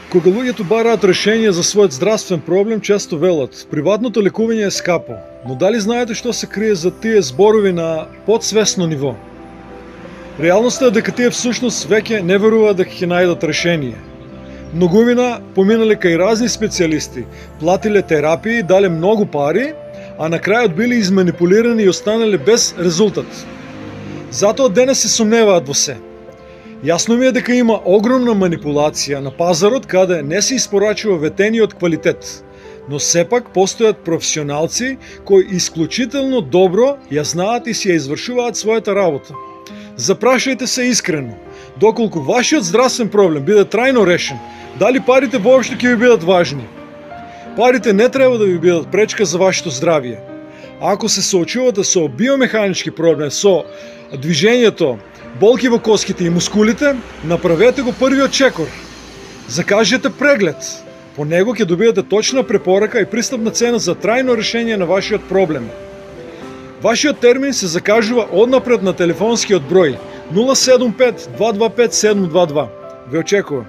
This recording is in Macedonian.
Кога луѓето бараат решение за својот здравствен проблем, често велат: приватното лекување е скапо. Но дали знаете што се крие за тие зборови на подсвесно ниво? Реалноста е дека тие всушност веќе не веруваат дека ќе најдат решение. Многумина поминале кај разни специјалисти, платиле терапии, дале многу пари, а на крајот биле изманипулирани и останале без резултат. Затоа денес се сомневаат во се. Јасно ми е дека има огромна манипулација на пазарот каде не се испорачува ветениот квалитет, но сепак постојат професионалци кои исклучително добро ја знаат и си ја извршуваат својата работа. Запрашајте се искрено, доколку вашиот здравствен проблем биде трајно решен, дали парите воопшто ќе ви бидат важни. Парите не треба да ви бидат пречка за вашето здравје. Ако се соочувате со биомеханички проблем, со движењето, болки во коските и мускулите, направете го првиот чекор. Закажете преглед. По него ќе добиете точна препорака и пристапна цена за трајно решение на вашиот проблем. Вашиот термин се закажува однапред на телефонскиот број 075 225 722. Ве очекувам.